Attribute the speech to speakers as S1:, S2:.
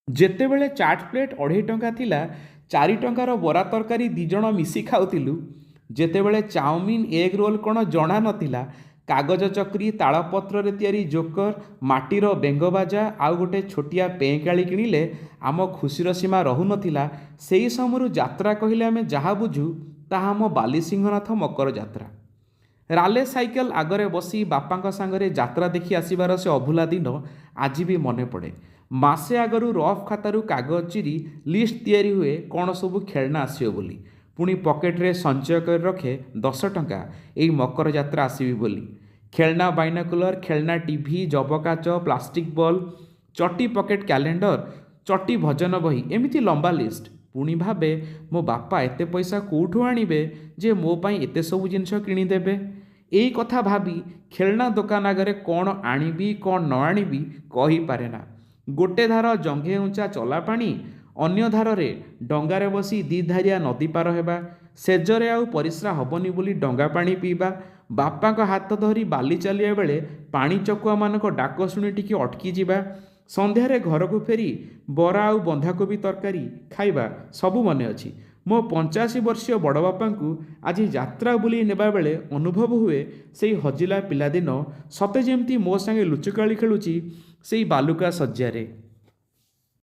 S1: ଯେତେବେଳେ ଚାଟ୍ ପ୍ଲେଟ୍ 2.5 ଟଙ୍କା ଥିଲା, 4 ଟଙ୍କାର ବରା ତରକାରୀ 2 ଜଣ ମିଶି ଖାଉଥିଲୁ। ଯେତେବେଳେ ଚାଉମିନ୍ ଏଗ୍ ରୋଲ୍ କ'ଣ ଜଣା ନଥିଲା, କାଗଜ ଚକ୍ରୀ, ତାଳପତ୍ରରେ ତିଆରି ଜୋକର, ମାଟିର ବେଙ୍ଗବାଜା ଆଉ ଗୋଟେ ଛୋଟିଆ ପେଁକାଳି କିଣିଲେ ଆମ ଖୁସିର ସୀମା ରହୁନଥିଲା। ସେହି ସମୟରୁ ଯାତ୍ରା କହିଲେ ଆମେ ଯାହା ବୁଝୁ ତାହା ଆମ ବାଲିସିଂହନାଥ ମକର ଯାତ୍ରା। ରାଲେ ସାଇକେଲ ଆଗରେ ବସି ବାପାଙ୍କ ସାଙ୍ଗରେ ଯାତ୍ରା ଦେଖି ଆସିବାର ସେ ଅଭୁଲା ଦିନ ଆଜି ବି ମନେ ପଡ଼େ। ମାସେ ଆଗରୁ ରଫ୍ ଖାତାରୁ କାଗଜ ଚିରି ଲିଷ୍ଟ ତିଆରି ହୁଏ କ'ଣ ସବୁ ଖେଳନା ଆସିବ ବୋଲି। ପୁଣି ପକେଟରେ ସଞ୍ଚୟ କରି ରଖେ 10 ଟଙ୍କା ଏଇ ମକର ଯାତ୍ରା ଆସିବି ବୋଲି। ଖେଳନା ବାଇନାକୁଲର, ଖେଳନା ଟିଭି, ଯବକାଚ, ପ୍ଲାଷ୍ଟିକ ବଲ୍, ଚଟି ପକେଟ କ୍ୟାଲେଣ୍ଡର, ଚଟି ଭଜନ ବହି, ଏମିତି ଲମ୍ବା ଲିଷ୍ଟ। ପୁଣି ଭାବେ ମୋ ବାପା ଏତେ ପଇସା କେଉଁଠୁ ଆଣିବେ ଯେ ମୋ ପାଇଁ ଏତେ ସବୁ ଜିନିଷ କିଣିଦେବେ। ଏଇ କଥା ଭାବି ଖେଳନା ଦୋକାନ ଆଗରେ କ'ଣ ଆଣିବି କ'ଣ ନ ଆଣିବି କହିପାରେ ନା। ଗୋଟେ ଧାର ଜଙ୍ଘେ ଉଞ୍ଚା ଚଲାପାଣି, ଅନ୍ୟ ଧାରରେ ଡଙ୍ଗାରେ ବସି 2 ଧାରିଆ ନଦୀ ପାର ହେବା, ସେଜରେ ଆଉ ପରିସ୍ରା ହେବନି ବୋଲି ଡଙ୍ଗା ପାଣି ପିଇବା, ବାପାଙ୍କ ହାତ ଧରି ବାଲି ଚାଲିବା ବେଳେ ପାଣି ଚକୁଆମାନଙ୍କ ଡାକ ଶୁଣି ଟିକେ ଅଟକି ଯିବା, ସନ୍ଧ୍ୟାରେ ଘରକୁ ଫେରି ବରା ଆଉ ବନ୍ଧାକୋବି ତରକାରୀ ଖାଇବା ସବୁ ମନେ ଅଛି। ମୋ 85 ବର୍ଷୀୟ ବଡ଼ ବାପାଙ୍କୁ ଆଜି ଯାତ୍ରା ବୁଲି ନେବା ବେଳେ ଅନୁଭବ ହୁଏ ସେଇ ହଜିଲା ପିଲାଦିନ ସତେ ଯେମିତି ମୋ ସାଙ୍ଗେ ଲୁଚକାଳି ଖେଳୁଛି ସେଇ ବାଲୁକା ଶଯ୍ୟାରେ।